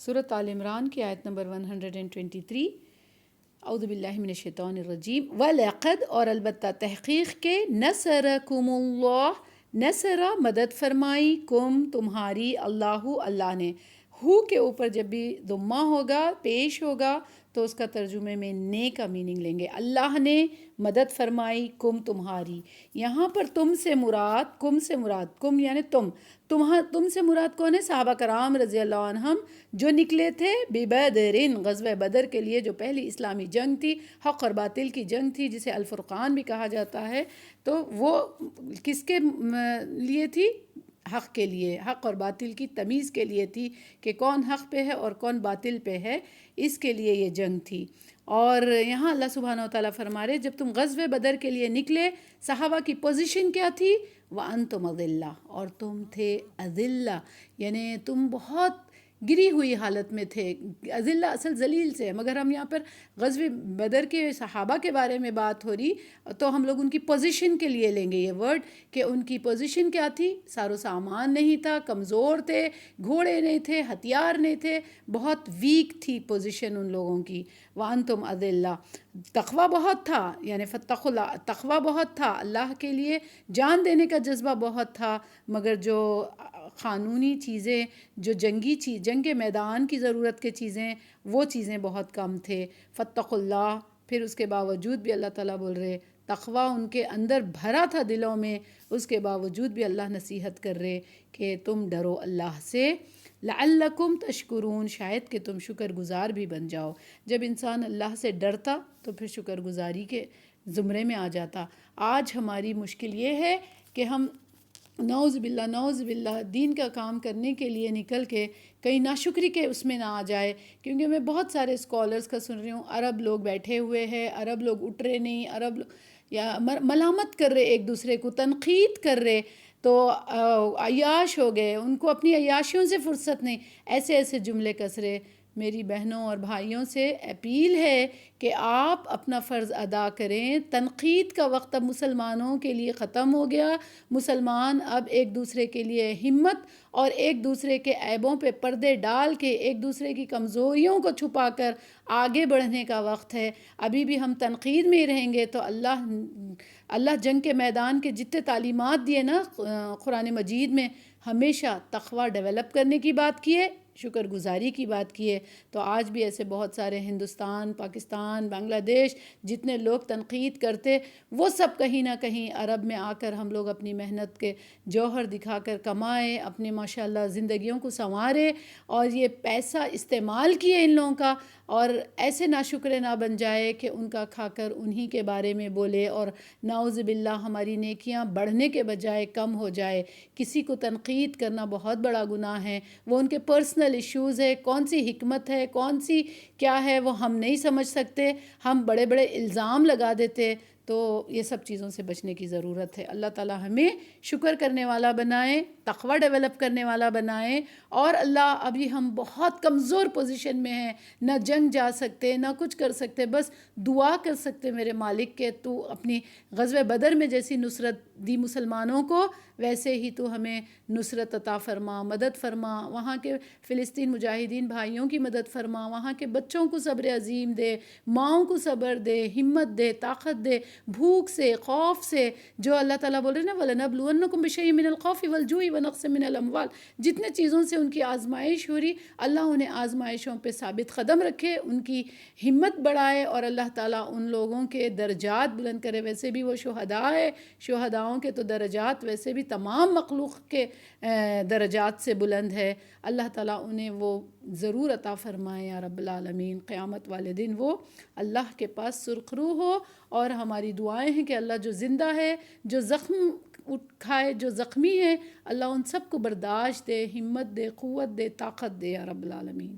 سورۃ آل عمران کی آیت نمبر 123۔ اعوذ باللہ من الشیطان الرجیم۔ وَلَقَدْ اور البتہ تحقیق کے نصرکم اللہ، نصرہ مدد فرمائی، کم تمہاری، اللہ نے۔ ہو کے اوپر جب بھی ضمہ ہوگا، پیش ہوگا، تو اس کا ترجمے میں نے کا میننگ لیں گے۔ اللہ نے مدد فرمائی کم تمہاری۔ یہاں پر تم سے مراد، کم یعنی تم سے مراد کون ہے؟ صحابہ کرام رضی اللہ عنہم جو نکلے تھے ببدرین، غزوہ بدر کے لیے، جو پہلی اسلامی جنگ تھی، حق اور باطل کی جنگ تھی، جسے الفرقان بھی کہا جاتا ہے۔ تو وہ کس کے لیے تھی؟ حق کے لیے، حق اور باطل کی تمیز کے لیے تھی کہ کون حق پہ ہے اور کون باطل پہ ہے، اس کے لیے یہ جنگ تھی۔ اور یہاں اللہ سبحانہ وتعالیٰ فرما رہے جب تم غزوہ بدر کے لیے نکلے، صحابہ کی پوزیشن کیا تھی؟ وَأَنْتُمْ أَذِلَّةٌ، اور تم تھے اذلہ، یعنی تم بہت گری ہوئی حالت میں تھے۔ اذلہ اصل ذلیل سے ہے، مگر ہم یہاں پر غزوہ بدر کے صحابہ کے بارے میں بات ہو رہی، تو ہم لوگ ان کی پوزیشن کے لیے لیں گے یہ ورڈ، کہ ان کی پوزیشن کیا تھی؟ سار و سامان نہیں تھا، کمزور تھے، گھوڑے نہیں تھے، ہتھیار نہیں تھے، بہت ویک تھی پوزیشن ان لوگوں کی۔ وَأَنْتُمْ أَذِلَّةٌ، تقویٰ بہت تھا، یعنی فاتقوا اللہ، تقویٰ بہت تھا، اللہ کے لیے جان دینے کا جذبہ بہت تھا، مگر جو قانونی چیزیں، جو جنگ کے میدان کی ضرورت کے چیزیں، وہ چیزیں بہت کم تھے۔ فاتقوا اللہ، پھر اس کے باوجود بھی اللہ تعالیٰ بول رہے تقویٰ ان کے اندر بھرا تھا دلوں میں، اس کے باوجود بھی اللہ نصیحت کر رہے کہ تم ڈرو اللہ سے، لعلکم تشکرون، شاید کہ تم شکر گزار بھی بن جاؤ۔ جب انسان اللہ سے ڈرتا تو پھر شکر گزاری کے زمرے میں آ جاتا۔ آج ہماری مشکل یہ ہے کہ ہم نعوذ باللہ دین کا کام کرنے کے لیے نکل کے کہیں ناشکری کے اس میں نہ آ جائے، کیونکہ میں بہت سارے اسکالرز کا سن رہی ہوں، عرب لوگ بیٹھے ہوئے ہیں، عرب لوگ اٹھ رہے نہیں، عرب یا ملامت کر رہے، ایک دوسرے کو تنقید کر رہے، تو عیاش ہو گئے، ان کو اپنی عیاشیوں سے فرصت نہیں، ایسے جملے کس رہے۔ میری بہنوں اور بھائیوں سے اپیل ہے کہ آپ اپنا فرض ادا کریں۔ تنقید کا وقت اب مسلمانوں کے لیے ختم ہو گیا۔ مسلمان اب ایک دوسرے کے لیے ہمت اور ایک دوسرے کے عیبوں پہ پردے ڈال کے، ایک دوسرے کی کمزوریوں کو چھپا کر آگے بڑھنے کا وقت ہے۔ ابھی بھی ہم تنقید میں ہی رہیں گے تو اللہ جنگ کے میدان کے جتنے تعلیمات دیے نا قرآن مجید میں، ہمیشہ تقویٰ ڈیولپ کرنے کی بات کیے، شکر گزاری کی بات کیے۔ تو آج بھی ایسے بہت سارے ہندوستان، پاکستان، بنگلہ دیش جتنے لوگ تنقید کرتے، وہ سب کہیں نہ کہیں عرب میں آ کر ہم لوگ اپنی محنت کے جوہر دکھا کر کمائے، اپنے ماشاءاللہ زندگیوں کو سنوارے، اور یہ پیسہ استعمال کیے ان لوگوں کا، اور ایسے ناشکرے نہ بن جائے کہ ان کا کھا کر انہی کے بارے میں بولے، اور نعوذ باللہ ہماری نیکیاں بڑھنے کے بجائے کم ہو جائے۔ کسی کو تنقید کرنا بہت بڑا گناہ ہے، وہ ان کے پرسنل ایشوز ہے، کون سی حکمت ہے، کون سی کیا ہے، وہ ہم نہیں سمجھ سکتے، ہم بڑے بڑے الزام لگا دیتے۔ تو یہ سب چیزوں سے بچنے کی ضرورت ہے۔ اللہ تعالیٰ ہمیں شکر کرنے والا بنائے، تقویٰ ڈیولپ کرنے والا بنائے، اور اللہ ابھی ہم بہت کمزور پوزیشن میں ہیں، نہ جنگ جا سکتے، نہ کچھ کر سکتے، بس دعا کر سکتے میرے مالک کہ تو اپنی غزوہ بدر میں جیسی نصرت دی مسلمانوں کو، ویسے ہی تو ہمیں نصرت عطا فرما، مدد فرما، وہاں کے فلسطین مجاہدین بھائیوں کی مدد فرما، وہاں کے بچوں کو صبر عظیم دے، ماؤں کو صبر دے، ہمت دے، طاقت دے، بھوک سے، خوف سے، جو اللہ تعالیٰ بول رہے ہیں نا وَلَنَبْلُوَنَّكُمْ بِشَيْءٍ مِّنَ الْخَوْفِ وَالْجُوعِ وَنَقْصٍ مِّنَ الْأَمْوَالِ، جتنے چیزوں سے ان کی آزمائش ہو رہی، اللہ انہیں آزمائشوں پہ ثابت قدم رکھے، ان کی ہمت بڑھائے، اور اللہ تعالیٰ ان لوگوں کے درجات بلند کرے۔ ویسے بھی وہ شہداء ہے، شہداؤں کے تو درجات ویسے بھی تمام مخلوق کے درجات سے بلند ہے۔ اللہ تعالیٰ انہیں وہ ضرور عطا فرمائے یا رب العالمین۔ قیامت والے دن وہ اللہ کے پاس سرخ روح ہو، اور ہماری دعائیں ہیں کہ اللہ جو زندہ ہے، جو زخم کھائے، جو زخمی ہے، اللہ ان سب کو برداشت دے، ہمت دے، قوت دے، طاقت دے یا رب العالمین۔